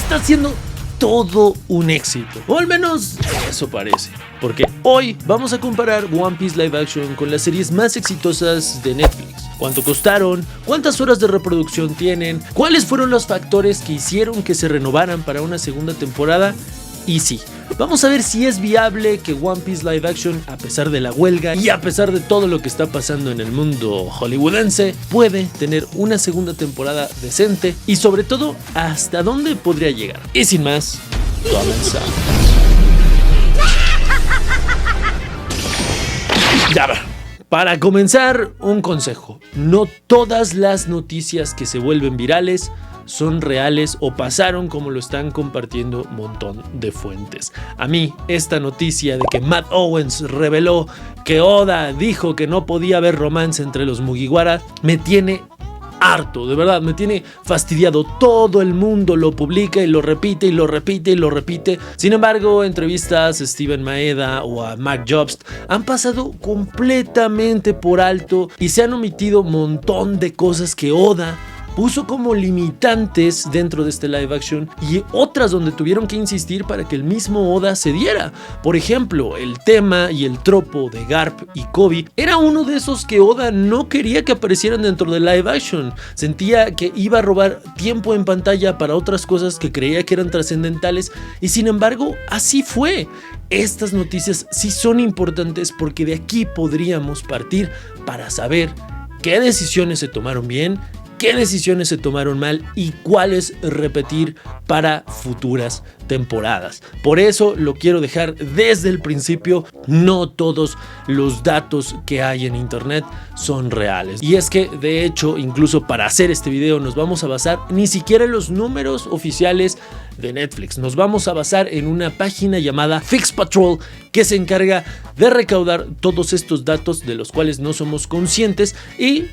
está siendo todo un éxito, o al menos eso parece, porque hoy vamos a comparar One Piece Live Action con las series más exitosas de Netflix. ¿Cuánto costaron? ¿Cuántas horas de reproducción tienen? ¿Cuáles fueron los factores que hicieron que se renovaran para una segunda temporada? Y sí, vamos a ver si es viable que One Piece Live Action, a pesar de la huelga y a pesar de todo lo que está pasando en el mundo hollywoodense, puede tener una segunda temporada decente y sobre todo hasta dónde podría llegar. Y sin más, comenzamos. Ya va. Para comenzar, un consejo: no todas las noticias que se vuelven virales son reales o pasaron como lo están compartiendo un montón de fuentes. A mí, esta noticia de que Matt Owens reveló que Oda dijo que no podía haber romance entre los Mugiwara me tiene harto, de verdad, me tiene fastidiado. Todo el mundo lo publica y lo repite y lo repite y lo repite. Sin embargo, entrevistas a Steven Maeda o a Mark Jobst han pasado completamente por alto y se han omitido un montón de cosas que Oda puso como limitantes dentro de este live action y otras donde tuvieron que insistir para que el mismo Oda cediera. Por ejemplo, el tema y el tropo de Garp y Kobe era uno de esos que Oda no quería que aparecieran dentro del live action. Sentía que iba a robar tiempo en pantalla para otras cosas que creía que eran trascendentales y sin embargo así fue. Estas noticias sí son importantes porque de aquí podríamos partir para saber qué decisiones se tomaron bien, qué decisiones se tomaron mal y cuáles repetir para futuras temporadas. Por eso lo quiero dejar desde el principio: no todos los datos que hay en internet son reales. Y es que de hecho, incluso para hacer este video nos vamos a basar ni siquiera en los números oficiales de Netflix. Nos vamos a basar en una página llamada Fix Patrol que se encarga de recaudar todos estos datos de los cuales no somos conscientes y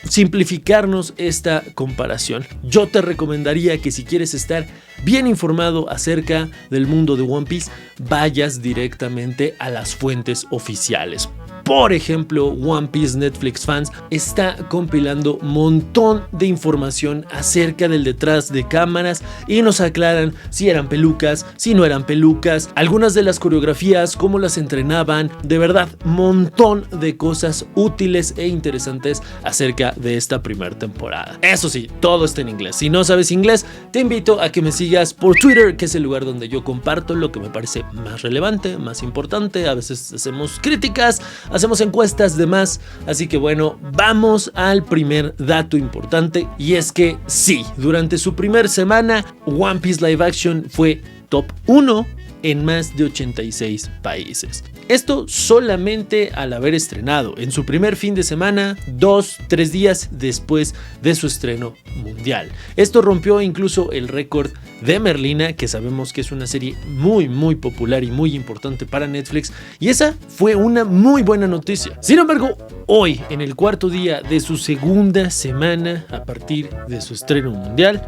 simplificarnos esta comparación. Yo te recomendaría que si quieres estar bien informado acerca del mundo de One Piece, vayas directamente a las fuentes oficiales. Por ejemplo, One Piece Netflix Fans está compilando un montón de información acerca del detrás de cámaras y nos aclaran si eran pelucas, si no eran pelucas, algunas de las coreografías, cómo las entrenaban. De verdad, montón de cosas útiles e interesantes acerca de esta primera temporada. Eso sí, todo está en inglés. Si no sabes inglés, te invito a que me sigas por Twitter, que es el lugar donde yo comparto lo que me parece más relevante, más importante. A veces hacemos críticas, hacemos encuestas, demás. Así que bueno, vamos al primer dato importante, y es que sí, durante su primera semana One Piece Live Action fue top 1 en más de 86 países. Esto solamente al haber estrenado en su primer fin de semana, 2-3 días después de su estreno mundial. Esto rompió incluso el récord de Merlina, que sabemos que es una serie muy popular y muy importante para Netflix, y esa fue una muy buena noticia. Sin embargo, hoy, en el cuarto día de su segunda semana a partir de su estreno mundial,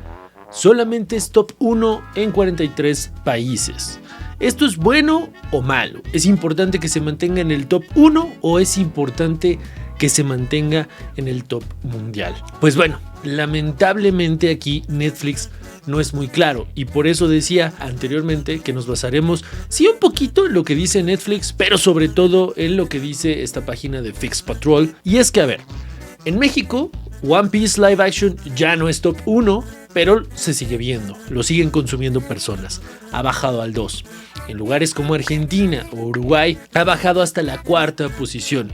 solamente es top 1 en 43 países. ¿Esto es bueno o malo? ¿Es importante que se mantenga en el top 1 o es importante que se mantenga en el top mundial? Pues bueno, lamentablemente aquí Netflix no es muy claro, y por eso decía anteriormente que nos basaremos sí un poquito en lo que dice Netflix, pero sobre todo en lo que dice esta página de Fix Patrol. Y es que, a ver, en México One Piece Live Action ya no es top 1, pero se sigue viendo, lo siguen consumiendo personas. Ha bajado al 2. En lugares como Argentina o Uruguay ha bajado hasta la 4ª posición.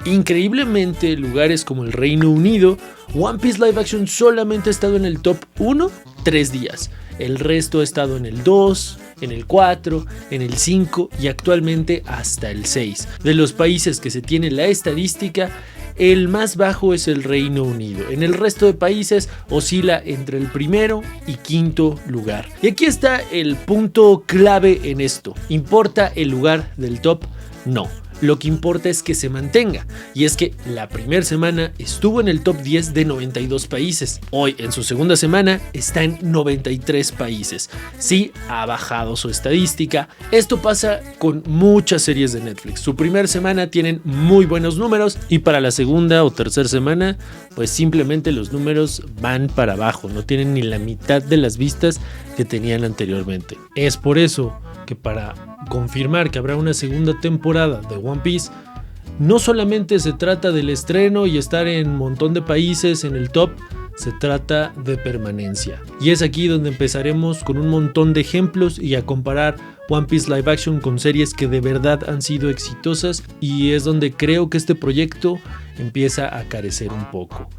Increíblemente, en lugares como el Reino Unido, One Piece Live Action solamente ha estado en el top 1 3 días. El resto ha estado en el 2, en el 4, en el 5 y actualmente hasta el 6. De los países que se tiene la estadística, el más bajo es el Reino Unido. En el resto de países oscila entre el primero y 5º lugar. Y aquí está el punto clave en esto. ¿Importa el lugar del top? No. lo que importa es que se mantenga, y es que la primera semana estuvo en el top 10 de 92 países. Hoy, en su segunda semana, está en 93 países. Sí, ha bajado su estadística. Esto pasa con muchas series de Netflix. Su primera semana tienen muy buenos números y para la segunda o tercera semana, pues simplemente los números van para abajo. No tienen ni la mitad de las vistas que tenían anteriormente. Es por eso que para confirmar que habrá una segunda temporada de One Piece, no solamente se trata del estreno y estar en un montón de países en el top, se trata de permanencia. Y es aquí donde empezaremos con un montón de ejemplos y a comparar One Piece Live Action con series que de verdad han sido exitosas, y es donde creo que este proyecto empieza a carecer un poco.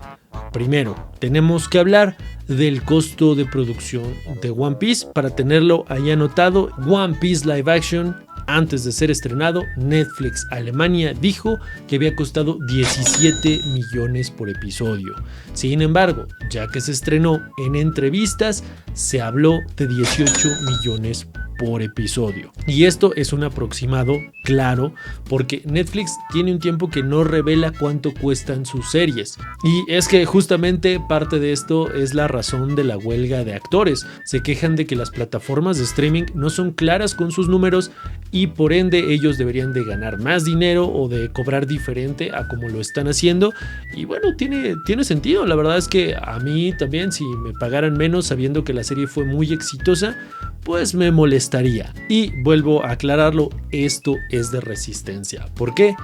Primero, tenemos que hablar del costo de producción de One Piece. Para tenerlo ahí anotado, One Piece Live Action, antes de ser estrenado, Netflix Alemania dijo que había costado 17 millones por episodio. Sin embargo, ya que se estrenó, en entrevistas se habló de 18 millones por episodio. Y esto es un aproximado, claro, porque Netflix tiene un tiempo que no revela cuánto cuestan sus series. Y es que justamente parte de esto es la razón de la huelga de actores. Se quejan de que las plataformas de streaming no son claras con sus números y por ende ellos deberían de ganar más dinero o de cobrar diferente a como lo están haciendo. Y bueno, tiene sentido. La verdad es que a mí también, si me pagaran menos sabiendo que la serie fue muy exitosa, pues me molestaría. Y vuelvo a aclararlo, esto es de resistencia. ¿Por qué?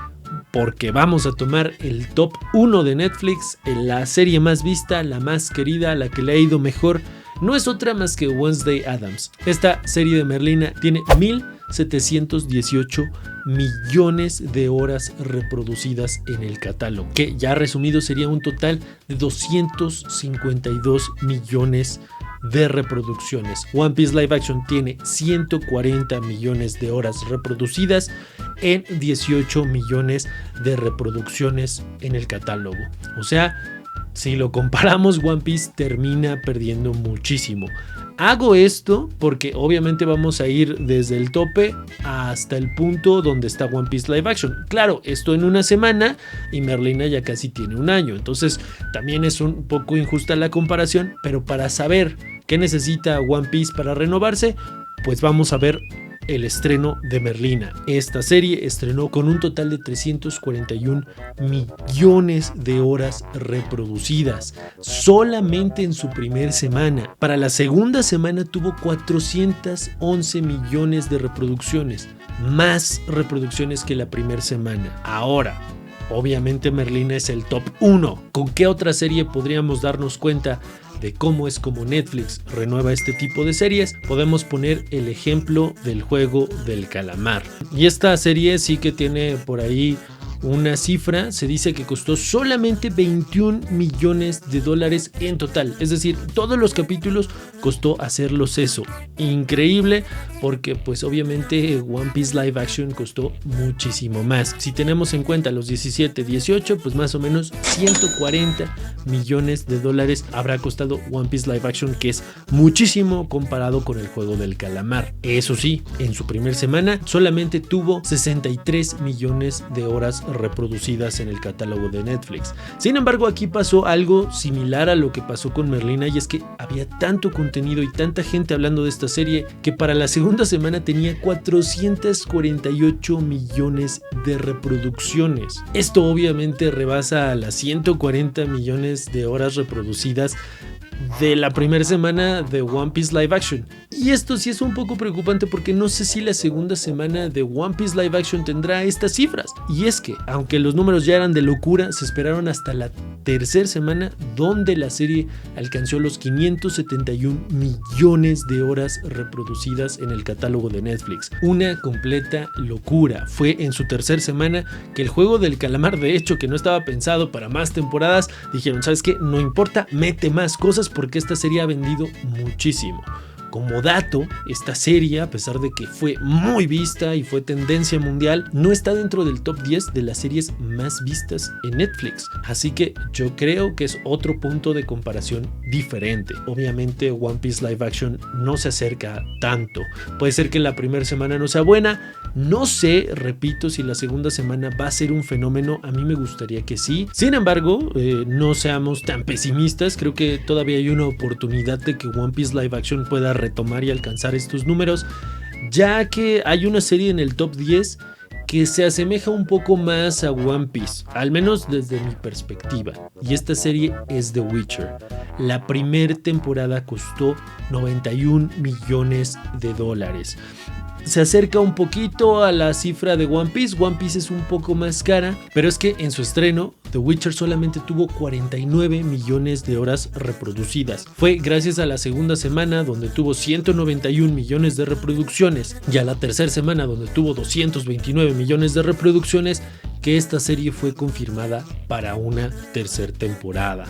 Porque vamos a tomar el top 1 de Netflix, la serie más vista, la más querida, la que le ha ido mejor. No es otra más que Wednesday Addams. Esta serie de Merlina tiene 1,718 millones de horas reproducidas en el catálogo, que ya resumido sería un total de 252 millones de reproducciones. One Piece Live Action tiene 140 millones de horas reproducidas en 18 millones de reproducciones en el catálogo. O sea, si lo comparamos, One Piece termina perdiendo muchísimo. Hago esto porque obviamente vamos a ir desde el tope hasta el punto donde está One Piece Live Action. Claro, esto en una semana y Merlina ya casi tiene un año. Entonces también es un poco injusta la comparación, pero para saber qué necesita One Piece para renovarse, pues vamos a ver el estreno de Merlina. Esta serie estrenó con un total de 341 millones de horas reproducidas solamente en su primera semana. Para la segunda semana tuvo 411 millones de reproducciones, más reproducciones que la primera semana. Ahora, obviamente Merlina es el top 1. ¿Con qué otra serie podríamos darnos cuenta de cómo es como Netflix renueva este tipo de series? Podemos poner el ejemplo del Juego del Calamar. Y esta serie sí que tiene por ahí una cifra, se dice que costó solamente 21 millones de dólares en total. Es decir, todos los capítulos costó hacerlos eso. Increíble, porque pues obviamente One Piece Live Action costó muchísimo más. Si tenemos en cuenta los 17, 18, pues más o menos 140 millones de dólares habrá costado One Piece Live Action, que es muchísimo comparado con el Juego del Calamar. Eso sí, en su primera semana solamente tuvo 63 millones de horas reproducidas en el catálogo de Netflix. Sin embargo, aquí pasó algo similar a lo que pasó con Merlina, y es que había tanto contenido y tanta gente hablando de esta serie que para la segunda semana tenía 448 millones de reproducciones. Esto obviamente rebasa a las 140 millones de horas reproducidas de la primera semana de One Piece Live Action. Y esto sí es un poco preocupante, porque no sé si la segunda semana de One Piece Live Action tendrá estas cifras. Y es que, aunque los números ya eran de locura, se esperaron hasta la tercera semana, donde la serie alcanzó los 571 millones de horas reproducidas en el catálogo de Netflix. Una completa locura. Fue en su tercera semana que el Juego del Calamar, de hecho, que no estaba pensado para más temporadas, dijeron: ¿sabes qué? No importa, mete más cosas porque esta serie ha vendido muchísimo. Como dato, esta serie, a pesar de que fue muy vista y fue tendencia mundial, no está dentro del top 10 de las series más vistas en Netflix. Así que yo creo que es otro punto de comparación diferente. Obviamente One Piece Live Action no se acerca tanto. Puede ser que la primera semana no sea buena. No sé, repito, si la segunda semana va a ser un fenómeno. A mí me gustaría que sí. Sin embargo, no seamos tan pesimistas. Creo que todavía hay una oportunidad de que One Piece Live Action pueda retomar y alcanzar estos números, ya que hay una serie en el top 10 que se asemeja un poco más a One Piece, al menos desde mi perspectiva, y esta serie es The Witcher. La primera temporada costó $91 millones. Se acerca un poquito a la cifra de One Piece. One Piece es un poco más cara, pero es que en su estreno The Witcher solamente tuvo 49 millones de horas reproducidas. Fue gracias a la segunda semana, donde tuvo 191 millones de reproducciones, y a la tercera semana, donde tuvo 229 millones de reproducciones, que esta serie fue confirmada para una tercera temporada.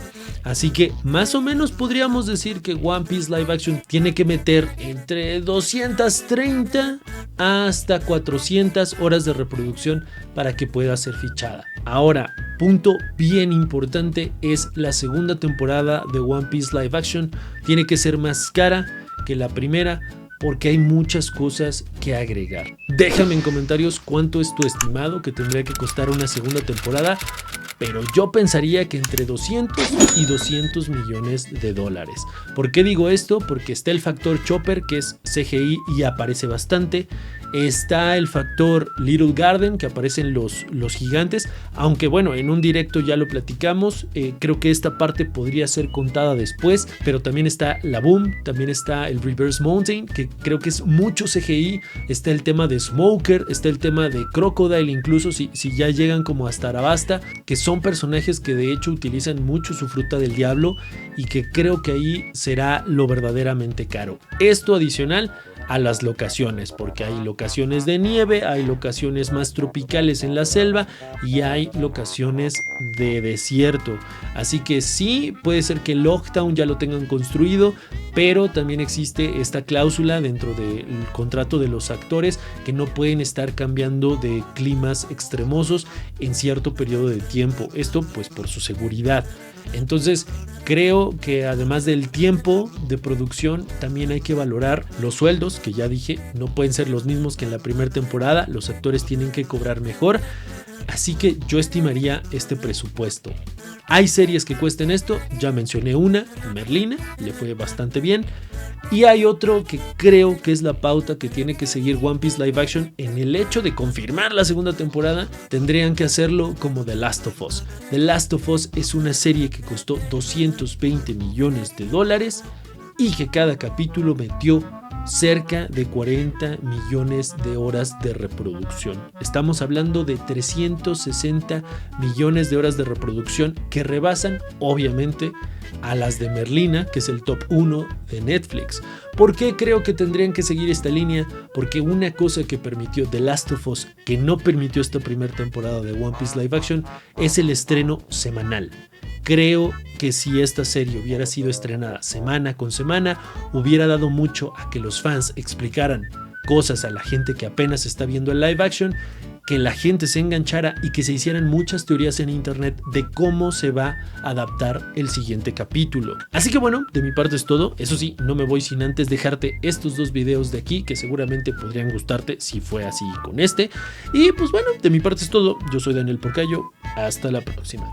Así que más o menos podríamos decir que One Piece Live Action tiene que meter entre 230 hasta 400 horas de reproducción para que pueda ser fichada. Ahora, punto bien importante es la segunda temporada de One Piece Live Action. Tiene que ser más cara que la primera, porque hay muchas cosas que agregar. Déjame en comentarios cuánto es tu estimado que tendría que costar una segunda temporada, pero yo pensaría que entre 200 y 200 millones de dólares. ¿Por qué digo esto? Porque está el factor Chopper, que es CGI y aparece bastante. Está el factor Little Garden, que aparecen los gigantes, aunque bueno, en un directo ya lo platicamos. Creo que esta parte podría ser contada después, pero también está la Boom, también está el Reverse Mountain, que creo que es mucho CGI. Está el tema de Smoker, está el tema de Crocodile, incluso si ya llegan como hasta Arabasta, que son personajes que de hecho utilizan mucho su fruta del diablo, y que creo que ahí será lo verdaderamente caro. Esto adicional a las locaciones, porque hay locaciones de nieve, hay locaciones más tropicales en la selva y hay locaciones de desierto. Así que sí, puede ser que Lockdown ya lo tengan construido, pero también existe esta cláusula dentro del contrato de los actores que no pueden estar cambiando de climas extremosos en cierto periodo de tiempo. Esto pues por su seguridad. Entonces creo que además del tiempo de producción también hay que valorar los sueldos, que ya dije no pueden ser los mismos que en la primera temporada. Los actores tienen que cobrar mejor, así que yo estimaría este presupuesto. Hay series que cuesten esto, ya mencioné una, Merlina, le fue bastante bien. Y hay otro que creo que es la pauta que tiene que seguir One Piece Live Action. En el hecho de confirmar la segunda temporada, tendrían que hacerlo como The Last of Us. The Last of Us es una serie que costó $220 millones y que cada capítulo metió cerca de 40 millones de horas de reproducción. Estamos hablando de 360 millones de horas de reproducción que rebasan, obviamente, a las de Merlina, que es el top 1 de Netflix. ¿Por qué creo que tendrían que seguir esta línea? Porque una cosa que permitió The Last of Us, que no permitió esta primera temporada de One Piece Live Action, es el estreno semanal. Creo que si esta serie hubiera sido estrenada semana con semana, hubiera dado mucho a que los fans explicaran cosas a la gente que apenas está viendo el live action, que la gente se enganchara y que se hicieran muchas teorías en internet de cómo se va a adaptar el siguiente capítulo. Así que bueno, de mi parte es todo. Eso sí, no me voy sin antes dejarte estos dos videos de aquí que seguramente podrían gustarte si fue así con este. Y pues bueno, de mi parte es todo. Yo soy Daniel Porcayo. Hasta la próxima.